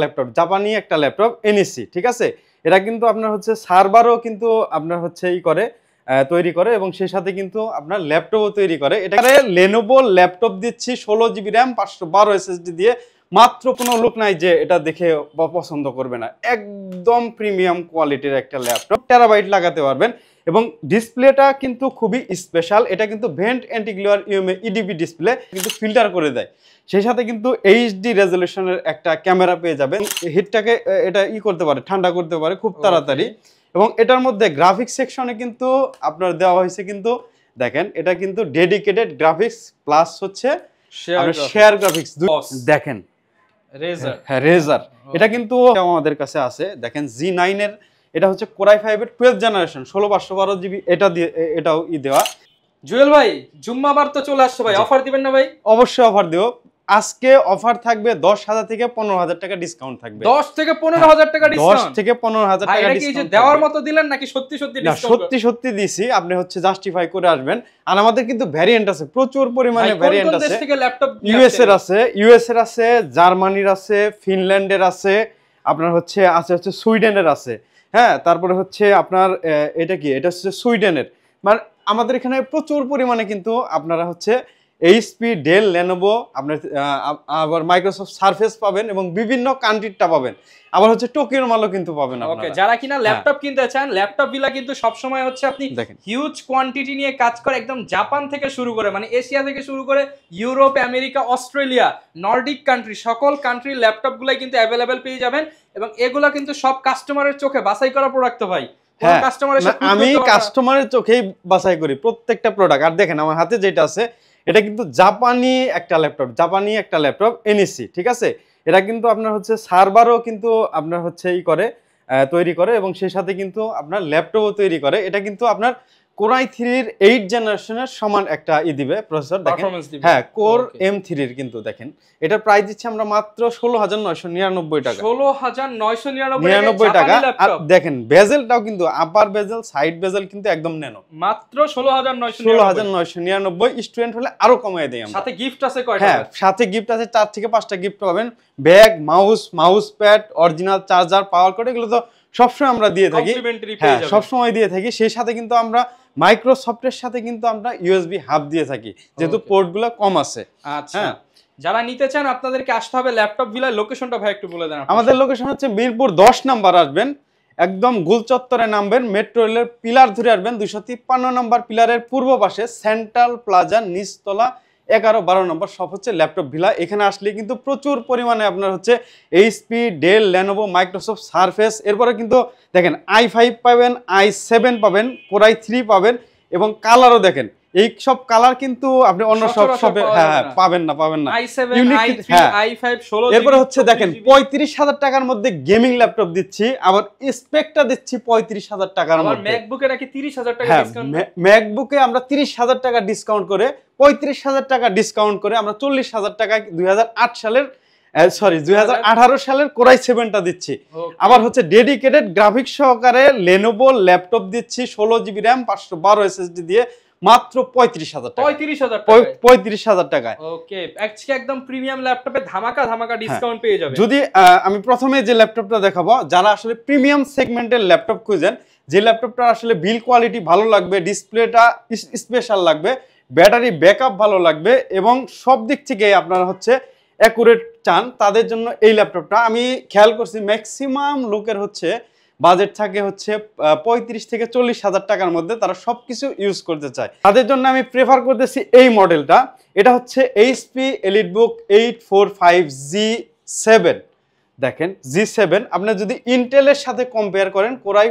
Laptop জাপানি একটা laptop NEC ঠিক আছে। এটা কিন্তু আপনার হচ্ছে সার্ভারও কিন্তু আপনার হচ্ছে তৈরি করে এবং সেই সাথে কিন্তু আপনার ল্যাপটপও তৈরি করে। এটাকে লেনোভো ল্যাপটপ দিচ্ছি 16 GB র্যাম 512 SSD দিয়ে। মাত্র কোনো লোক নাই যে এটা দেখে পছন্দ করবে না। একদম প্রিমিয়াম কোয়ালিটির একটা ল্যাপটপ, টেরাবাইট লাগাতে পারবেন এবং ডিসপ্লেটা কিন্তু খুবই স্পেশাল। এটা কিন্তু ভেন্ট অ্যান্টিগ্লোয়ার ইউএমএ ইডিপি ডিসপ্লে কিন্তু ফিল্টার করে দেয়। সেই সাথে কিন্তু এইচডি রেজলিউশনের একটা ক্যামেরা পেয়ে যাবেন। হিটটাকে এটা করতে পারে, ঠান্ডা করতে পারে খুব তাড়াতাড়ি। এবং এটার মধ্যে গ্রাফিক্স সেকশনে কিন্তু আপনার দেওয়া হয়েছে কিন্তু দেখেন এটা কিন্তু ডেডিকেটেড গ্রাফিক্স প্লাস হচ্ছে শেয়ার গ্রাফিক্স দেখেন রেজার। হ্যাঁ রেজার, এটা কিন্তু আমাদের কাছে আছে। দেখেন G9 এর এটা হচ্ছে কোরাই 5 এর 12th জেনারেশন 16512 GB এটা দিয়ে এটাও দেওয়া। জুয়েল ভাই জুম্মাবার তো চলে আসছে ভাই, অফার দিবেন না ভাই? অবশ্যই অফার দেব। আজকে অফার থাকবে 10,000 থেকে 15,000 টাকা ডিসকাউন্ট থাকবে। 10 থেকে 15,000 টাকা ডিসকাউন্ট? 10 থেকে 15,000 টাকা ডিসকাউন্ট। এটা কি যে দেওয়ার মতো দিলেন নাকি সত্যি সত্যি ডিসকাউন্ট? সত্যি সত্যি দিছি, আপনি হচ্ছে জাস্টিফাই করে আসবেন। আর আমাদের কিন্তু ভ্যারিয়েন্ট আছে, প্রচুর পরিমাণে ভ্যারিয়েন্ট আছে। কোন দেশ থেকে ল্যাপটপ? ইউএস এর আছে, জার্মানির আছে, ফিনল্যান্ডের আছে, আপনার হচ্ছে সুইডেনের আছে। হ্যাঁ, তারপরে হচ্ছে আপনার এটা হচ্ছে সুইডেনের। মানে আমাদের এখানে প্রচুর পরিমাণে কিন্তু আপনারা হচ্ছে এইচপি, ডেল, লেনোভো, আপনার আবার মাইক্রোসফট সারফেস পাবেন এবং বিভিন্ন কান্ট্রিটা পাবেন। আবার হচ্ছে টোকিওর মালও কিন্তু পাবেন আপনারা। ওকে, যারা কিনা ল্যাপটপ কিনতে চান, ল্যাপটপ গুলা কিন্তু সব সময় হচ্ছে আপনি হিউজ কোয়ান্টিটি নিয়ে কাজ করে, একদম জাপান থেকে শুরু করে মানে এশিয়া থেকে শুরু করে Europe, America, Australia, Nordic country, সকল কান্ট্রির ল্যাপটপ গুলাই কিন্তু অ্যাভেলেবেল পেয়ে যাবেন। এবং এগুলা কিন্তু সব কাস্টমারের চোখে বাছাই করা প্রোডাক্ট তো ভাই। আমি কাস্টমারের চোখেই বাছাই করি প্রত্যেকটা প্রোডাক্ট। আর দেখেন আমার হাতে যেটা আছে এটা কিন্তু জাপানি একটা ল্যাপটপ এনইসি ঠিক আছে। এটা কিন্তু আপনার হচ্ছে সার্ভারও কিন্তু আপনার হচ্ছে তৈরি করে এবং সেই সাথে কিন্তু আপনার ল্যাপটপও তৈরি করে। এটা কিন্তু আপনার কোরাই 3 এর 8 জেনারেশনের সমান একটা দিবে প্রসেসর। দেখেন হ্যাঁ, কোর M3 এর কিন্তু দেখেন এটার প্রাইস দিচ্ছি আমরা মাত্র 16,999 টাকা। 16,999 টাকা। আর দেখেন বেজেলটাও কিন্তু আপার বেজেল, সাইড বেজেল কিন্তু একদম ন্যানো। মাত্র 16,999। স্টুডেন্ট হলে আরো কমিয়ে দেই আমরা। সাথে গিফট আছে কয়টা? হ্যাঁ, সাথে গিফট আছে 4 থেকে 5টা গিফট পাবেন। Bag, mouse pad, original charger, power cord, এগুলো তো সবসময় আমরা দিয়ে থাকি। হ্যাঁ, সবসময় দিয়ে থাকি। সেই সাথে কিন্তু আমরা মাইক্রোসফটের সাথে কিন্তু আমরা ইউএসবি হাব দিয়ে থাকি, যেহেতু পোর্টগুলো কম আছে। আচ্ছা, যারা নিতে চান আপনাদেরকে আসতে হবে ল্যাপটপ ভিলার। লোকেশনটা ভাই একটু বলে দেন। আমাদের লোকেশন হচ্ছে মিরপুর 10 নাম্বার আসবেন, একদম গোল চত্বরে নামবেন, মেট্রো রেলের পিলার ধরে আসবেন। 253 নম্বর পিলারের পূর্ব পাশে সেন্ট্রাল প্লাজা নিচতলা 11-12 নম্বর সব হচ্ছে ল্যাপটপ ভিলা। এখানে আসলে কিন্তু প্রচুর পরিমাণে আপনার হচ্ছে HP, Dell, Lenovo, Microsoft Surface, এরপরে কিন্তু দেখেন i5 পাবেন, i7 পাবেন, কোরাই 3 পাবেন এবং কালারও দেখেন এই সব কালার কিন্তু আপনি অন্য সব পাবেন না। এরপরে হচ্ছে দেখেন 35,000 টাকার মধ্যে গেমিং ল্যাপটপ দিচ্ছি, আবার স্পেকটা দিচ্ছি 35,000 টাকার মধ্যে। ম্যাকবুকে নাকি 30,000 টাকা ডিসকাউন্ট? ম্যাকবুকে আমরা 30,000 টাকা ডিসকাউন্ট করে 35,000 টাকা ডিসকাউন্ট করে আমরা 40,000 টাকা 2018 সালের কোরাই 7টা দিচ্ছি। আবার হচ্ছে ডেডিকেটেড গ্রাফিক্স সহকারে লেনোভো ল্যাপটপ দিচ্ছি 16 GB র্যাম 512 SSD দিয়ে মাত্র 35,000 টাকায়। ওকে, একদম প্রিমিয়াম ল্যাপটপে ধামাকা ডিসকাউন্ট পেয়ে যাবেন। যদি আমি প্রথমে যে ল্যাপটপটা দেখাবো, যারা আসলে প্রিমিয়াম সেগমেন্টের ল্যাপটপ খুঁজেন, যে ল্যাপটপটা আসলে বিল কোয়ালিটি ভালো লাগবে, ডিসপ্লেটা স্পেশাল লাগবে, ব্যাটারি ব্যাকআপ ভালো লাগবে এবং সব দিক থেকে আপনারা হচ্ছে অ্যাকুরেট চান, তাদের জন্য এই ল্যাপটপটা। আমি খেয়াল করছি ম্যাক্সিমাম লোকের হচ্ছে বাজেট থাকে হচ্ছে 35 থেকে 40,000 টাকার মধ্যে, তারা সবকিছু ইউজ করতে চায়। তাদের জন্য আমি প্রেফার করতেছি এই মডেলটা। এটা হচ্ছে এইচপি এলিটবুক 845G7। দেখেন G7 আপনার যদি ইন্টেলের সাথে কম্পেয়ার করেন কোরাই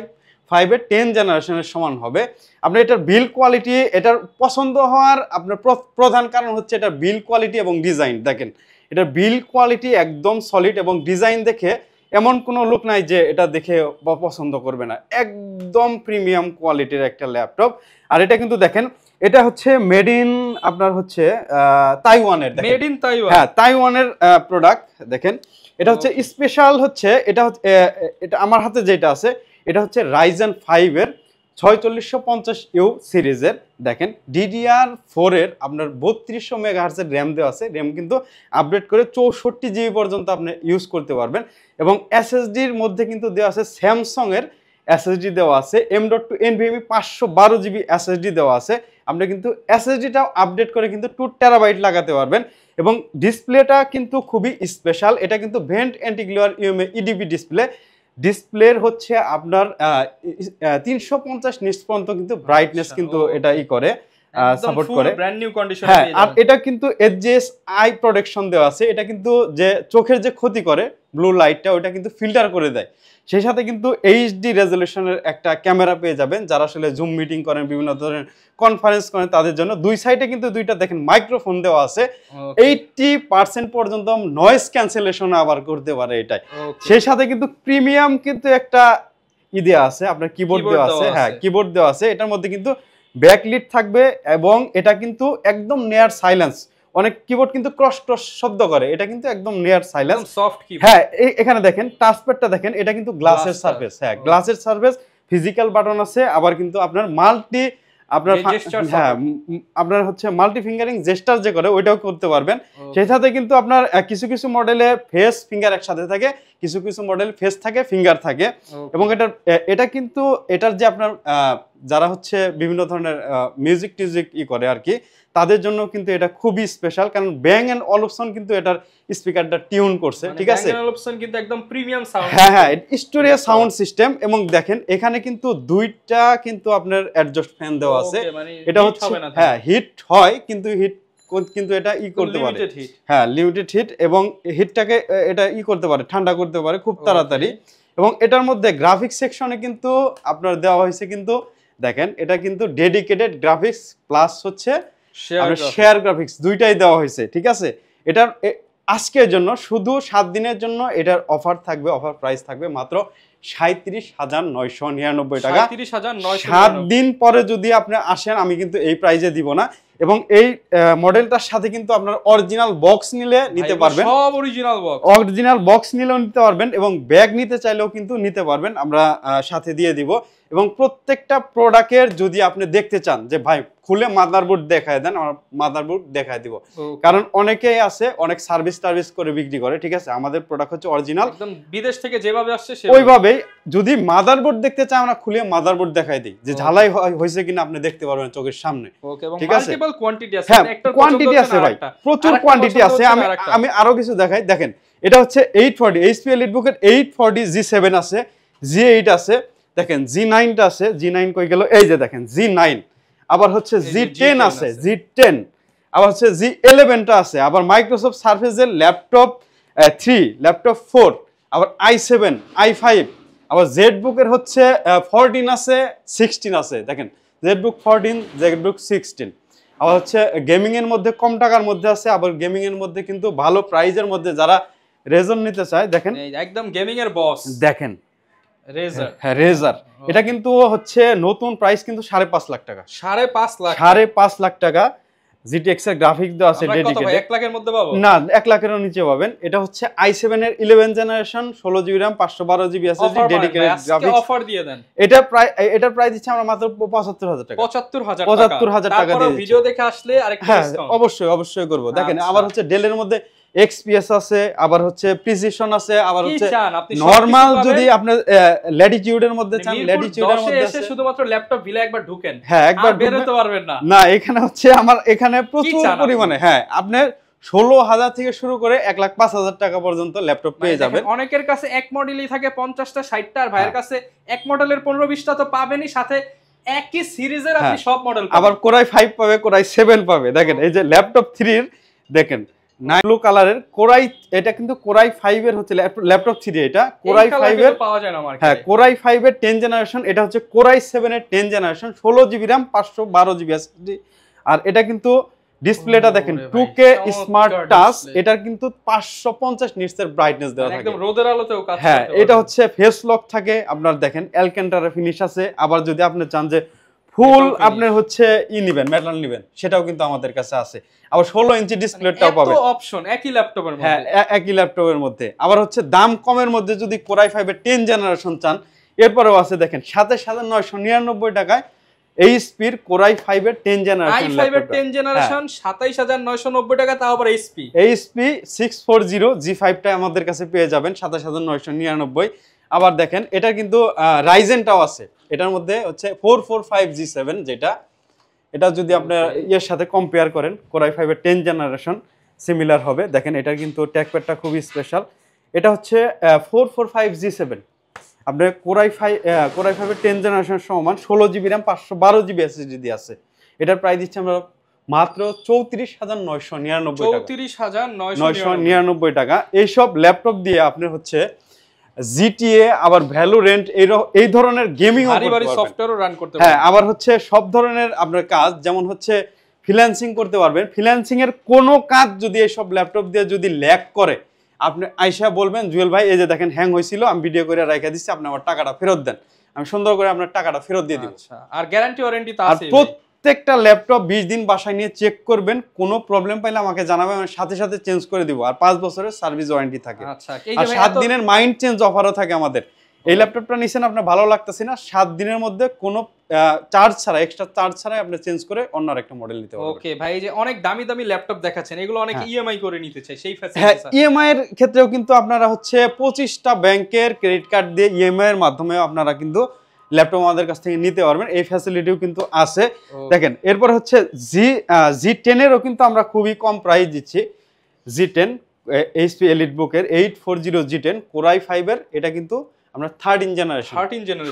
5 এর 10 জেনারেশনের সমান হবে। আপনার এটার বিল কোয়ালিটি, এটার পছন্দ হওয়ার আপনার প্রধান কারণ হচ্ছে এটার বিল কোয়ালিটি এবং ডিজাইন। দেখেন এটার বিল কোয়ালিটি একদম সলিড এবং ডিজাইন দেখে এমন কোনো লোক নাই যে এটা দেখে পছন্দ করবে না। একদম প্রিমিয়াম কোয়ালিটির একটা ল্যাপটপ। আর এটা কিন্তু দেখেন এটা হচ্ছে মেড ইন আপনার হচ্ছে তাইওয়ানের। Made in Taiwan? হ্যাঁ, তাইওয়ানের প্রোডাক্ট। দেখেন এটা হচ্ছে স্পেশাল হচ্ছে এটা আমার হাতে যেটা আছে এটা হচ্ছে রাইজেন 5 এর 4650U সিরিজের দেখেন DDR4 এর আপনার 3200 মেগাহার্টজের র্যাম দেওয়া আছে। র্যাম কিন্তু আপডেট করে 64 জিবি পর্যন্ত আপনি ইউজ করতে পারবেন এবং এসএসডির মধ্যে কিন্তু দেওয়া আছে স্যামসাং এর এসএসডি দেওয়া আছে, M.2 NVMe 512 জিবি এসএসডি দেওয়া আছে। আপনি কিন্তু এসএসডিটাও আপডেট করে কিন্তু 2 টেরাবাইট লাগাতে পারবেন এবং ডিসপ্লেটা কিন্তু খুবই স্পেশাল। এটা কিন্তু vent anti-glare UMA EDP display. ডিসপ্লের হচ্ছে আপনার 350 নিটস পর্যন্ত কিন্তু ব্রাইটনেস কিন্তু এটা করে সাপোর্ট করে, ব্র্যান্ড নিউ কন্ডিশন। হ্যাঁ, আর এটা কিন্তু HGS আই প্রোটেকশন দেওয়া আছে। এটা কিন্তু যে চোখের যে ক্ষতি করে ব্লু লাইটটা ওটা কিন্তু ফিল্টার করে দেয়। সেই সাথে কিন্তু HD রেজলিউশনের একটা ক্যামেরা পেয়ে যাবেন। যারা আসলে জুম মিটিং করেন, বিভিন্ন ধরনের কনফারেন্স করেন, তাদের জন্য দুই সাইডে কিন্তু দুইটা দেখেন মাইক্রোফোন দেওয়া আছে। 80% পর্যন্ত নয়েজ ক্যান্সেলেশন আবার করতে পারে এটাই। সেই সাথে কিন্তু প্রিমিয়াম কিন্তু একটা দেওয়া আছে, আপনার কিবোর্ড দেওয়া আছে। হ্যাঁ, কিবোর্ড দেওয়া আছে। এটার মধ্যে কিন্তু ব্যাকলিট থাকবে এবং এটা কিন্তু একদম নিয়ার সাইলেন্স। অনেক কিবোর্ড কিন্তু ক্রস ক্রস শব্দ করে, এটা কিন্তু একদম নিয়ার সাইলেন্স, সফট কিবোর্ড। হ্যাঁ, এখানে দেখেন টাচপ্যাডটা দেখেন, এটা কিন্তু গ্লাসের সারফেস। হ্যাঁ, গ্লাসের সারফেস, ফিজিক্যাল বাটন আছে, আবার কিন্তু আপনার আপনার হচ্ছে মাল্টি ফিঙ্গারিং জেস্টার যে করে ওইটাও করতে পারবেন। সেই সাথে কিন্তু আপনার কিছু কিছু মডেলে ফেস ফিঙ্গার একসাথে থাকে, কিছু কিছু মডেল ফেস থাকে ফিঙ্গার থাকে এবং এটা কিন্তু এটার যে আপনার যারা হচ্ছে বিভিন্ন ধরনের মিউজিক টিউজিক করে আর কি, তাদের জন্য কিন্তু এটা খুবই স্পেশাল, কারণ ব্যাং এন্ড অলপসন কিন্তু এটার স্পিকারটা টিউন করছে। ঠিক আছে, ব্যাং এন্ড অলপসন কিন্তু একদম প্রিমিয়াম সাউন্ড। হ্যাঁ হ্যাঁ, স্টোরিয়া সাউন্ড সিস্টেম। এবং দেখেন এখানে কিন্তু দুইটা কিন্তু আপনার অ্যাডজাস্ট ফ্যান দেওয়া আছে। এটা হচ্ছে হ্যাঁ হিট হয়, কিন্তু এটা করতে পারে, হ্যাঁ লিমিটেড হিট, এবং হিটটাকে এটা করতে পারে, ঠান্ডা করতে পারে খুব তাড়াতাড়ি। এবং এটার মধ্যে গ্রাফিক্স সেকশনে কিন্তু আপনার দেওয়া হয়েছে, কিন্তু দেখেন এটা কিন্তু ডেডিকেটেড গ্রাফিক্স প্লাস হচ্ছে শেয়ার গ্রাফিক্স, দুইটাই দেওয়া হয়েছে। ঠিক আছে, এটার আজকের জন্য শুধু 7 দিনের জন্য এটার অফার থাকবে, অফার প্রাইস থাকবে মাত্র 37,999 টাকা। 7 দিন পরে যদি আপনি আসেন আমি কিন্তু এই প্রাইজে দিব না। এবং এই মডেলটার সাথে কিন্তু আপনার অরিজিনাল বক্স নিতে পারবেন, সব অরিজিনাল বক্স নিলেও নিতে পারবেন এবং ব্যাগ নিতে চাইলেও কিন্তু নিতে পারবেন, আমরা সাথে দিয়ে দিব। এবং প্রত্যেকটা প্রোডাক্টের যদি আপনি দেখতে চান যে ভাই খুলে মাদারবোর্ড দেখায় দেন, আমরা মাদারবোর্ড দেখায় দিব, কারণ অনেকেই আছে অনেক সার্ভিস করে বিক্রি করে। ঠিক আছে, আমাদের প্রোডাক্ট হচ্ছে অরিজিনাল, একদম বিদেশ থেকে যেভাবে আসছে ওইভাবেই। যদি মাদারবোর্ড দেখতে চান আমরা খুলে মাদারবোর্ড দেখাই দিই, যে ঝালাই হয়েছে কিনা আপনি দেখতে পারবেন চোখের সামনে। ঠিক আছে, মাল্টিপল কোয়ান্টিটি আছে, হ্যাঁ কোয়ান্টিটি আছে ভাই, প্রচুর কোয়ান্টিটি আছে। আমি আরো কিছু দেখাই। দেখেন এটা হচ্ছে 840 HP এলিটবুকের 840 G7 আছে, G8 আছে, দেখেন G9 টা আছে। G9 কই গেল? এই যে দেখেন G9, আবার হচ্ছে G10 আছে, G10, আবার হচ্ছে G11 টা আছে, আবার মাইক্রোসফট সারফেসের ল্যাপটপ 3, ল্যাপটপ 4, আবার i7, i5, আবার জেডবুকের হচ্ছে 14 আছে, 16 আছে। দেখেন জেডবুক 14, জেডবুক 16। আবার হচ্ছে গেমিং এর মধ্যে কম টাকার মধ্যে আছে, আবার গেমিং এর মধ্যে কিন্তু ভালো প্রাইজের মধ্যে যারা রেজন নিতে চায়, দেখেন একদম গেমিং এর বস, দেখেন রেজার। হ্যাঁ রেজার, এটা কিন্তু হচ্ছে নতুন প্রাইস কিন্তু 5.5 লাখ টাকা। 5.5 লাখ টাকা। GTX এর গ্রাফিক্স দেওয়া আছে ডেডিকেটেড। 1 লাখের মধ্যে পাবো না, 1 লাখেরও নিচে পাবেন। এটা হচ্ছে i7 এর 11 generation, 16 GB RAM, 512 GB SSD, dedicated graphics. Offer দিয়ে দেন। এটার প্রাইস দিচ্ছি আমরা মাত্র 75,000 টাকা। 75,000 টাকা দিয়ে ভিডিও দেখে আসলে আরেকটা ডিসকাউন্ট অবশ্যই করব। দেখেন আবার হচ্ছে ডেলের মধ্যে XPS আছে, আবার হচ্ছে প্রিসিশন আছে, আবার হচ্ছে নরমাল। যদি আপনি ল্যাটিটিউডের মধ্যে চান, ল্যাটিটিউডের মধ্যে আছে। শুধুমাত্র ল্যাপটপ ভিলা একবার ঢুকেন, হ্যাঁ একবার বের হতে পারবেন না। না, এখানে হচ্ছে আমার এখানে প্রচুর পরিমাণে, হ্যাঁ আপনার 16,000 থেকে শুরু করে 1,05,000 টাকা পর্যন্ত ল্যাপটপ পেয়ে যাবেন। অনেকের কাছে এক মডেলই থাকে 50টা 60টা, আর ভাইয়ের কাছে এক মডেলের 15-20টা তো পাবেনই, সাথে একই সিরিজের আপনি সব মডেল পাবেন। আবার কোরাই 5 পাবে, কোরাই 7 পাবে। দেখেন এই যে ল্যাপটপ 3 এর দেখেন ব্লু কালারের কোরাই, এটা কিন্তু কোরাই 5 এর হচ্ছে ল্যাপটপ 3, এটা কোরাই 5 এর পাওয়া যায় না মার্কেটে। হ্যাঁ, কোরাই 5 এর 10 জেনারেশন, এটা হচ্ছে কোরাই 7 এর 10 generation, 16 GB RAM, 512 GB SSD। আর এটা কিন্তু ডিসপ্লেটা দেখেন 2K স্মার্ট টাচ, এটার কিন্তু 550 নিটস এর ব্রাইটনেস দেওয়া থাকে, একদম রোদের আলোতেও কাজ করতে। হ্যাঁ, এটা হচ্ছে ফেস লক থাকে আপনার, দেখেন অ্যালকান্টারা ফিনিশ আছে। আবার যদি আপনি চান যে ফুল আপনি হচ্ছে নিবেন, মেটাল নিবেন, সেটাও কিন্তু আমাদের কাছে আছে। আবার 16 ইঞ্চি ডিসপ্লেটাও পাবেন। এত অপশন একই ল্যাপটপের মধ্যে, হ্যাঁ একই ল্যাপটপের মধ্যে। আবার হচ্ছে দাম কমের মধ্যে যদি কোরাই 5 এর 10 জেনারেশন চান, এরপরেও আছে দেখেন 27999 টাকায় এইচপির কোরাই 5 এর 10 জেনারেশন i5 এর 10 জেনারেশন 27990 টাকা, তাও আবার এইচপি 640 G5 টা আমাদের কাছে পেয়ে যাবেন 27999। আবার দেখেন এটা কিন্তু রাইজেনটাও আছে, এটার মধ্যে হচ্ছে 445G7 যেটা, এটা যদি আপনার এর সাথে কম্পেয়ার করেন কোরাই 5 এর 10 জেনারেশন সিমিলার হবে। দেখেন এটার কিন্তু ট্যাগপ্যাডটা খুবই স্পেশাল, এটা হচ্ছে 445G7 আপনার কোরাই 5 এর 10 জেনারেশন সমান 16GB RAM 512GB SSD দিয়ে আছে। এটার প্রাইস দিচ্ছি আমরা মাত্র 34999 টাকা। এইসব ল্যাপটপ দিয়ে আপনি হচ্ছে জিটিএ আবার ভ্যালোরেন্ট এই ধরনের গেমিং সফটওয়্যারও রান করতে পারবেন। হ্যাঁ, আবার হচ্ছে সব ধরনের আপনার কাজ, যেমন হচ্ছে ফ্রিল্যান্সিং করতে পারবেন। ফ্রিল্যান্সিং এর কোনো কাজ যদি এইসব ল্যাপটপ দিয়ে যদি ল্যাগ করে, আপনি আইসা বলবেন জুয়েল ভাই এই যে দেখেন হ্যাং হয়েছিল, আমি ভিডিও করে রেখে দিচ্ছি, আপনি আমার টাকাটা ফেরত দেন, আমি সুন্দর করে আপনার টাকাটা ফেরত দিয়ে দিব। আচ্ছা, আর গ্যারান্টি ওয়ারেন্টি তো আছে। প্রত্যেকটা ল্যাপটপ 20 দিন বাসায় নিয়ে চেক করবেন, কোনো প্রবলেম পাইলে আমাকে জানাবেন, আমি সাথে সাথে চেঞ্জ করে দিব। আর 5 বছরের সার্ভিস ওয়ারেন্টি থাকে। আচ্ছা, আর 7 দিনের মাইন্ড চেঞ্জ অফারও থাকে আমাদের। এই ল্যাপটপটা নিছেন আপনার ভালো লাগতেছে না, 7 দিনের মধ্যে কোনো চার্জ ছাড়া, এক্সট্রা চার্জ ছাড়াই আপনি চেঞ্জ করে অন্য আরেকটা মডেল নিতে পারবেন। ওকে ভাই, এই যে অনেক দামি দামি ল্যাপটপ দেখাচ্ছেন, এগুলো অনেক ইএমআই করে নিতে চায়, সেই ফ্যাসিলিটি হ্যাঁ, ইএমআই এর ক্ষেত্রেও কিন্তু আপনারা হচ্ছে 25টা ব্যাংকের ক্রেডিট কার্ড দিয়ে ইএমআই এর মাধ্যমে আপনারা কিন্তু ল্যাপটপ আমাদের কাছ থেকে নিতে পারবেন, এই ফ্যাসিলিটিও কিন্তু আছে। দেখেন এরপর হচ্ছে জি10 এরও কিন্তু আমরা খুবই কম প্রাইস দিচ্ছি। জি10 এইচপি এলিটবুক এর 840 জি10 কোরাই 5 এর, এটা কিন্তু আমরা 13 generation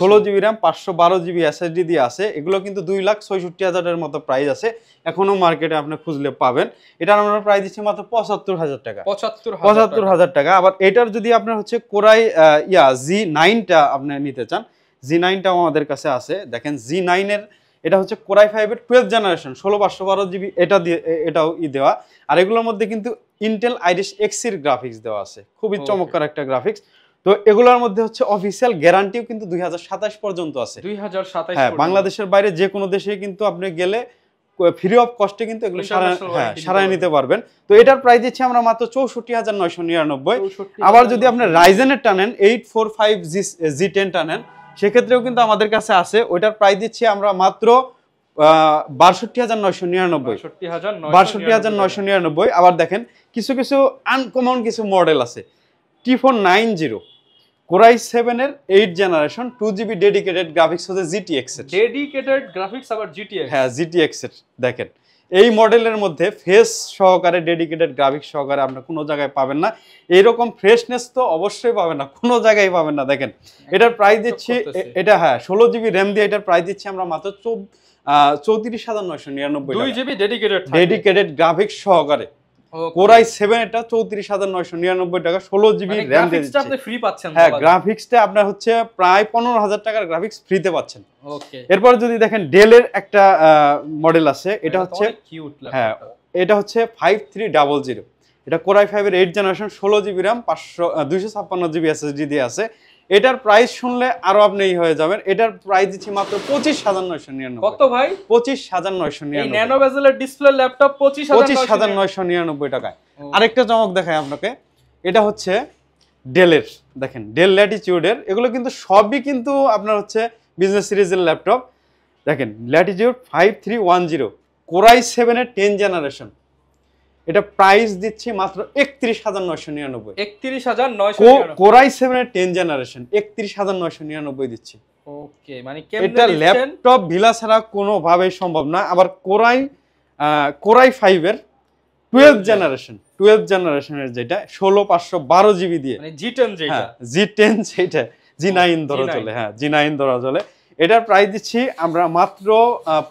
16GB RAM 512GB SSD দিয়ে আছে। এগুলো কিন্তু 2,66,000 এর মতো প্রাইস আছে, এখনো মার্কেটে আপনি খুঁজলে পাবেন। এটার আমরা প্রাইস দিচ্ছি মাত্র 75,000 টাকা। 75,000 টাকা। আবার এটার যদি আপনার হচ্ছে কোরাই জি9টা আপনি নিতে চান, জি9টাও আমাদের কাছে আছে। দেখেন জি9 এর এটা হচ্ছে কোরাই 5 এর 12 জেনারেশন 16/512GB, এটা দিয়ে এটাও দেওয়া। আর এগুলোর মধ্যে কিন্তু ইন্টেল আইরিশ এক্স এর গ্রাফিক্স দেওয়া আছে, খুবই চমৎকার একটা গ্রাফিক্স। তো এগুলোর মধ্যে হচ্ছে অফিসিয়াল গ্যারান্টিও কিন্তু 2027 পর্যন্ত আছে। 2027? হ্যাঁ, বাংলাদেশের বাইরে যে কোনো দেশে কিন্তু আপনি গেলে ফ্রি অফ কস্টে কিন্তু এগুলো সারাই নিতে পারবেন। তো এটার প্রাইস দিচ্ছি আমরা মাত্র 64,999। আবার যদি আপনি রাইজেনের টানেন 845G10 টানেন, সেক্ষেত্রেও কিন্তু আমাদের কাছে আছে, ওইটার প্রাইস দিচ্ছি আমরা মাত্র 62,999। আবার দেখেন কিছু কিছু আনকমন কিছু মডেল আছে। T490 কোরাই 7 এর 8 জেনারেশন 2GB ডেডিকেটেড গ্রাফিক্স হচ্ছে জিটিএক্স এর। ডেডিকেটেড গ্রাফিক্স আবার জিটিএক্স? হ্যাঁ, জিটিএক্স এর। দেখেন এই মডেলের মধ্যে ফেস সহকারে ডেডিকেটেড গ্রাফিক্স সহকারে আপনি কোনো জায়গায় পাবেন না, এইরকম ফ্রেশনেস তো অবশ্যই পাবেন না, কোনো জায়গায় পাবেন না। দেখেন এটার প্রাইস দিচ্ছি, এটা হ্যাঁ 16GB RAM দিয়ে এটার প্রাইস দিচ্ছি আমরা মাত্র 34,999 টাকা। 2GB ডেডিকেটেড গ্রাফিক্স সহকারে কোরাই 7 এটা 34,999 টাকা, 16GB RAM দিয়ে দিচ্ছি। আপনি ফ্রি পাচ্ছেন। হ্যাঁ, গ্রাফিক্সটা আপনার হচ্ছে প্রায় 15,000 টাকার গ্রাফিক্স ফ্রিতে পাচ্ছেন। ওকে। এরপর যদি দেখেন ডেল এর একটা মডেল আছে, এটা হচ্ছে হ্যাঁ, এটা হচ্ছে 5300। এটা কোরাই 5 এর 8 generation 16GB RAM 256GB SSD দিয়ে আছে। এটার প্রাইস শুনলে আরো আপনি হয়ে যাবেন। এটার প্রাইস দিচ্ছি মাত্র 25,999। কত ভাই? 25,999। এই ন্যানো বেজেলের ডিসপ্লে ল্যাপটপ 25,999 টাকায়। আরেকটা চমক দেখায় আপনাকে, এটা হচ্ছে ডেলের, দেখেন ডেল ল্যাটিটিউডের, এগুলো কিন্তু সবই কিন্তু আপনার হচ্ছে বিজনেস সিরিজের ল্যাপটপ। দেখেন ল্যাটিটিউড 5310 কোরাই 7 এর 10 জেনারেশন, এটা প্রাইস দিচ্ছি মাত্র 31,999। 31,999 কোরাই 7 এর 10 জেনারেশন 31,999 দিচ্ছি। ওকে, মানে কেমনে এটা ল্যাপটপ ভিলা ছাড়া কোনো ভাবেই সম্ভব না। আবার কোরাই 5 এর 12 জেনারেশনের যেটা 16/512GB দিয়ে, মানে জি10 যেটা, জি10 সেটা জি9 ধরা চলে, হ্যাঁ জি9 ধরা চলে। এটার প্রাইস দিচ্ছি আমরা মাত্র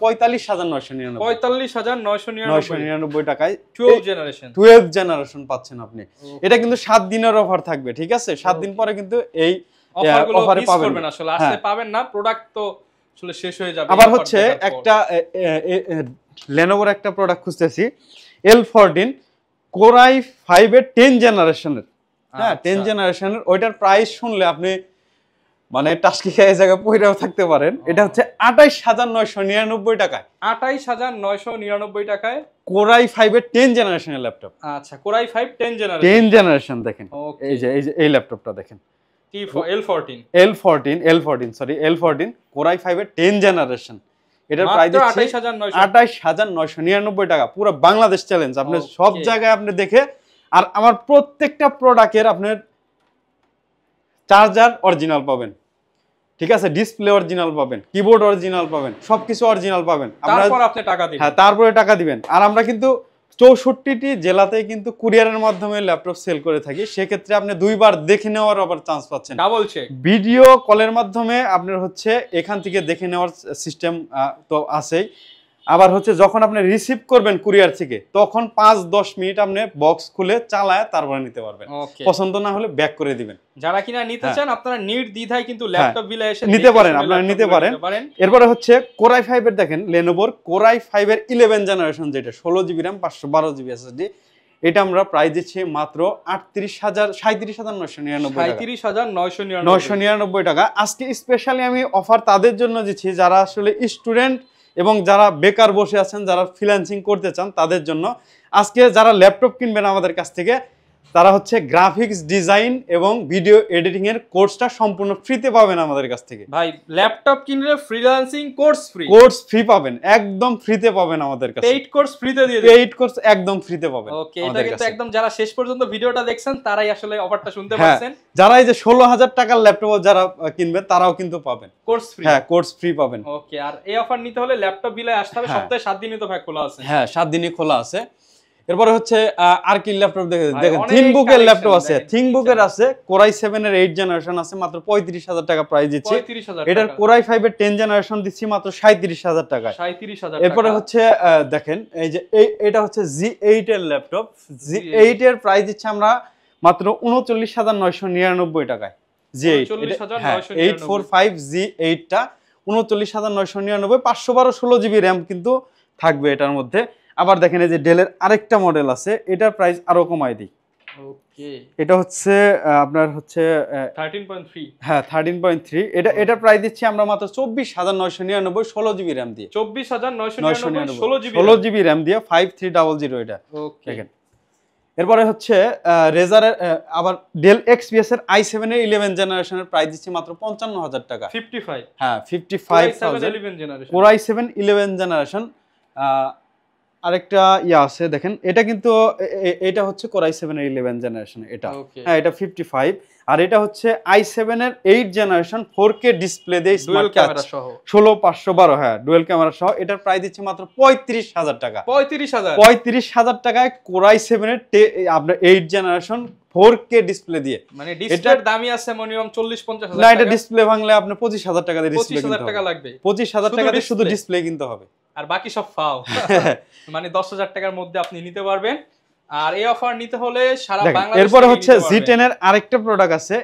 45,999। 45,999 টাকায় 12 জেনারেশন পাচ্ছেন আপনি। এটা কিন্তু 7 দিনের অফার থাকবে, ঠিক আছে? 7 দিন পরে কিন্তু এই অফারে পাবেন না, আসলে আসলে পাবেন না, প্রোডাক্ট তো আসলে শেষ হয়ে যাবে। আবার হচ্ছে একটা লেনোভোর একটা প্রোডাক্ট খুঁজতেছি, L14 কোরাই 5 এর 10 জেনারেশনের, হ্যাঁ 10 জেনারেশনের। ওইটার প্রাইস শুনলে আপনি মানে টাস্কি খেয়ে জায়গায় পয়রাও থাকতে পারেন। এটা হচ্ছে 28,999 টাকায়। 28,999 টাকায় কোরাই 5 এর 10 জেনারেশনের ল্যাপটপ। আচ্ছা, কোরাই 5 10 জেনারেশন দেখেন, এই যে এই ল্যাপটপটা দেখেন, L14 sorry L14 Core i5 এর 10 জেনারেশন। এটার প্রাইস দিচ্ছি 28999 টাকা, পুরো বাংলাদেশ চ্যালেঞ্জ। আপনি সব জায়গায় আপনি দেখে, আর আমার প্রত্যেকটা প্রোডাক্টের আপনার চার্জার অরিজিনাল পাবেন, ঠিক আছে, ডিসপ্লে অরিজিনাল পাবেন, কিবোর্ড অরিজিনাল পাবেন, সবকিছু অরিজিনাল পাবেন। তারপর আপনি টাকা দিবেন। হ্যাঁ, তারপরে টাকা দিবেন। আর আমরা কিন্তু 64টি জেলাতেই কিন্তু কুরিয়ারের মাধ্যমে ল্যাপটপ সেল করে থাকি। সেক্ষেত্রে আপনি দুইবার দেখে নেওয়ার আবার চান্স পাচ্ছেন, ডাবল চেক। ভিডিও কলের মাধ্যমে আপনার হচ্ছে এখান থেকে দেখে নেওয়ার সিস্টেম তো আছেই। আবার হচ্ছে যখন আপনি রিসিভ করবেন কুরিয়ার থেকে, তখন 5-10 মিনিট আপনি বক্স খুলে চালায় তারপরে নিতে পারবেন। পছন্দ না হলে ব্যাক করে দিবেন। যারা কিনা নিতে চান আপনারা নির্দ্বিধায় কিন্তু ল্যাপটপ বিলে এসে নিতে পারেন, আপনারা নিতে পারেন। এরপরে হচ্ছে Core i5 এর দেখেন, Lenovoর Core i5 এর 11 জেনারেশন, যেটা 16GB RAM 512GB SSD, এটা আমরা প্রাইস দিচ্ছি মাত্র 37,999 টাকা। আজকে স্পেশালি আমি অফার তাদের জন্য দিচ্ছি যারা আসলে স্টুডেন্ট এবং যারা বেকার বসে আছেন, যারা ফ্রিল্যান্সিং করতে চান, তাদের জন্য আজকে যারা ল্যাপটপ কিনবেন আমাদের কাছ থেকে, তারা হচ্ছে গ্রাফিক্স ডিজাইন এবং ভিডিও এডিটিং এর কোর্সটা সম্পূর্ণ ফ্রিতে পাবেন আমাদের কাছ থেকে। ভাই ল্যাপটপ কিনলে ফ্রিল্যান্সিং কোর্স ফ্রি পাবেন, একদম ফ্রিতে পাবেন আমাদের কাছে। পেইড কোর্স ফ্রিতে দিয়ে দিবেন, পেইড কোর্স একদম ফ্রিতে পাবেন। ওকে, এটা কিন্তু একদম যারা শেষ পর্যন্ত ভিডিওটা দেখছেন তারাই আসলে অফারটা শুনতে পাচ্ছেন। যারা এই যে 16,000 টাকার ল্যাপটপ যারা কিনবেন তারাও কিন্তু পাবেন কোর্স ফ্রি। হ্যাঁ, কোর্স ফ্রি পাবেন। ওকে, আর এই অফার নিতে হলে ল্যাপটপ বিলে আসতে হবে। সপ্তাহে 7 দিনই তো ভাই খোলা আছে। হ্যাঁ, 7 দিনই খোলা আছে। এরপরে হচ্ছে আর কি ল্যাপটপ দেখেন, থিংবুকের ল্যাপটপ আছে, থিংবুকের আছে Core i7 এর 8 জেনারেশন আছে, মাত্র 35,000 টাকা প্রাইস দিচ্ছি। এটার Core i5 এর 10 জেনারেশন দিচ্ছি মাত্র 37,000 টাকা। 37,000। এরপরে হচ্ছে দেখেন এই যে এটা হচ্ছে G8 এর ল্যাপটপ, G8 এর প্রাইস দিচ্ছি আমরা মাত্র 39,999 টাকায়। G8 845 G8 টা 39,999, 512 16GB RAM কিন্তু থাকবে এটার মধ্যে। আবার দেখেন এই যে ডেলের আরেকটা মডেল আছে, এটার প্রাইস আরো কমাই দিই। ওকে, এটা হচ্ছে আপনার হচ্ছে 13.3। হ্যাঁ, 13.3। এটার প্রাইস দিচ্ছি আমরা মাত্র 24,999 16GB RAM দিয়ে। 24,999 16GB RAM দিয়ে 5300 এটা। ওকে, দেখেন। এরপরে হচ্ছে রেজারের আবার ডেল XPS এর i7 এর 11 জেনারেশনের প্রাইস দিচ্ছি মাত্র 55,000 টাকা। 55। হ্যাঁ, 55,000 Core i7 11 জেনারেশন। আরেকটা আছে দেখেন, এটা কিন্তু এটা হচ্ছে Core i7 এর 11 জেনারেশন এটা। হ্যাঁ, এটা 55। আর এটা হচ্ছে i7 এর 8 জেনারেশন 4K ডিসপ্লে দিয়ে স্মার্ট ক্যামেরা সহ 16512। হ্যাঁ, ডুয়াল ক্যামেরা সহ। এটার প্রাইস দিচ্ছি মাত্র 35,000 টাকা। 35,000 টাকায় Core i7 এর আপনার 8 জেনারেশন 4K ডিসপ্লে দিয়ে। মানে ডিসপ্লের দামই আছে মিনিমাম 40-50 হাজার টাকা। না, এটা ডিসপ্লে ভাঙলে আপনি 25,000 টাকা দিয়ে ডিসপ্লে কিনতে হবে। 25,000 টাকা লাগবে। 25,000 টাকা দিয়ে শুধু ডিসপ্লে কিনতে হবে, আর বাকি সব ফাও। মানে 10,000 টাকার মধ্যে আপনি নিতে পারবেন। আর এই অফার নিতে হলে সারা বাংলাদেশে। এরপরে হচ্ছে G10 এর আরেকটা প্রোডাক্ট আছে।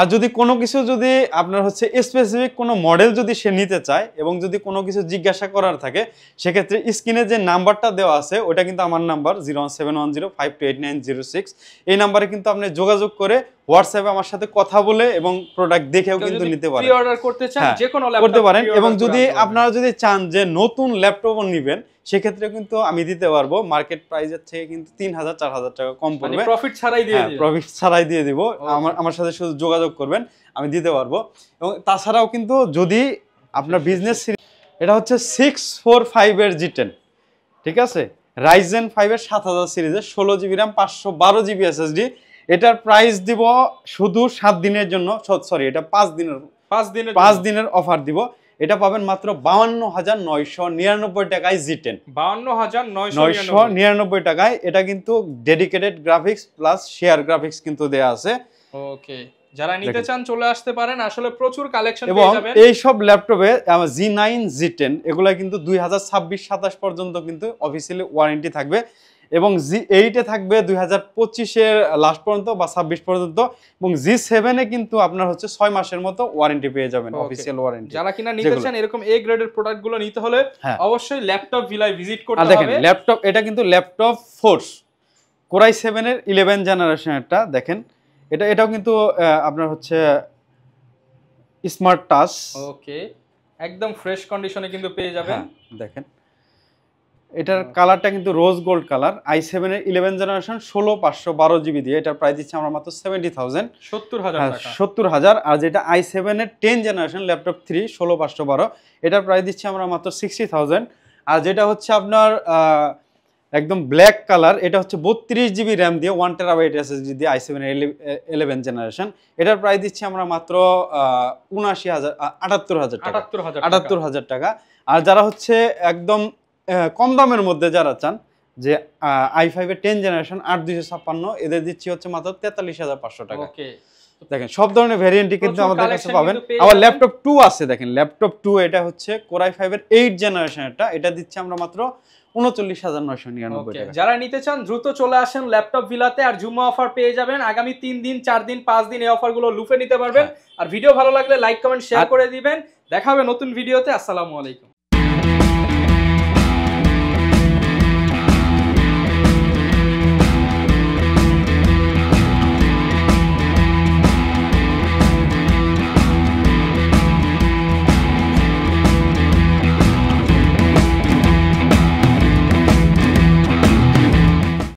আর যদি কোনো কিছু যদি আপনার হচ্ছে স্পেসিফিক কোনো মডেল যদি সে নিতে চায় এবং যদি কোনো কিছু জিজ্ঞাসা করার থাকে, সেক্ষেত্রে স্ক্রিনে যে নাম্বারটা দেওয়া আছে ওটা কিন্তু আমার নাম্বার 01710528906। এই নাম্বারে কিন্তু আপনি যোগাযোগ করে হোয়াটসঅ্যাপে আমার সাথে কথা বলে এবং প্রোডাক্ট দেখেও কিন্তু নিতে পারেন। প্রি অর্ডার করতে চান যে কোনো ল্যাপটপ করতে পারেন। এবং যদি আপনারা যদি চান যে নতুন ল্যাপটপও নেবেন, সেক্ষেত্রে কিন্তু আমি দিতে পারবো মার্কেট প্রাইসের থেকে কিন্তু 3,000-4,000 টাকা কম পড়বে। মানে প্রফিট ছাড়াই দিয়ে দিবেন। প্রফিট ছাড়াই দিয়ে দিব। আমার সাথে শুধু যোগাযোগ করবেন, আমি দিতে পারবো। এবং তাছাড়াও কিন্তু যদি আপনার বিজনেস, এটা হচ্ছে 645 এর G10, ঠিক আছে, Ryzen 5 এর 7000 সিরিজের 16GB RAM 512GB SSD। এটার প্রাইস দিব শুধু 7 দিনের জন্য, সরি এটা 5 দিনের অফার দিব। এটা পাবেন মাত্র 52,999 টাকায় G10। 52,999 টাকায়। এটা কিন্তু dedicated graphics plus share graphics কিন্তু দেয়া আছে। ওকে, যারা নিতে চান চলে আসতে পারেন। আসলে প্রচুর কালেকশন পেয়ে যাবেন। এই সব ল্যাপটপে G9 G10 এগুলা কিন্তু 2026-27 পর্যন্ত কিন্তু অফিসিয়ালি ওয়ারেন্টি থাকবে। এবং G8 এ থাকবে 2025 এর লাস্ট পর্যন্ত বা 26 পর্যন্ত। এবং G7 এ কিন্তু আপনার হচ্ছে 6 মাসের মতো ওয়ারেন্টি পেয়ে যাবেন, অফিশিয়াল ওয়ারেন্টি। যারা কিনা নিতে চান এরকম এ গ্রেডের প্রোডাক্ট গুলো নিতে হলে অবশ্যই ল্যাপটপ ভিলায় ভিজিট করতে হবে। দেখেন ল্যাপটপ, এটা কিন্তু ল্যাপটপ ফোর্স Core i7 এর 11 জেনারেশনেরটা। দেখেন এটাও কিন্তু আপনার হচ্ছে স্মার্ট টাচ। ওকে, একদম ফ্রেশ কন্ডিশনে কিন্তু পেয়ে যাবেন। দেখেন এটার কালারটা কিন্তু রোজ গোল্ড কালার, i7 এর 11 জেনারেশন 16512 জিবি দিয়ে এটার প্রাইস দিচ্ছি আমরা মাত্র 70,000, 70,000 টাকা। 70,000। আর যেটা i7 এর 10 জেনারেশন ল্যাপটপ 3 16512 এটার প্রাইস দিচ্ছি আমরা মাত্র 60,000। আর যেটা হচ্ছে আপনার একদম ব্ল্যাক কালার, এটা হচ্ছে 32 জিবি র্যাম দিয়ে 1 টেরাবাইট এসএসডি দিয়ে i7 এর 11 জেনারেশন, এটার প্রাইস দিচ্ছি আমরা মাত্র 78,000 টাকা। আর যারা হচ্ছে একদম কম দামের মধ্যে যারা চান যে i5 এর 10 জেনারেশন 8256 এদের দিচ্ছি হচ্ছে মাত্র 43,500 টাকা। ওকে, দেখেন সব ধরনের ভেরিয়েন্টই কিন্তু আমাদের কাছে পাবেন। আবার ল্যাপটপ 2 আছে, দেখেন ল্যাপটপ 2 এটা হচ্ছে Core i5 এর 8 জেনারেশনেরটা, এটা দিচ্ছি আমরা মাত্র 39,999 টাকা। যারা নিতে চান দ্রুত চলে আসেন ল্যাপটপ ভিলাতে, আর জুম্মা অফার পেয়ে যাবেন আগামী 3 দিন 4 দিন 5 দিন এই অফারগুলো লুফে নিতে পারবেন। আর ভিডিও ভালো লাগলে লাইক কমেন্ট শেয়ার করে দিবেন। দেখা হবে নতুন ভিডিওতে। আসসালামু আলাইকুম।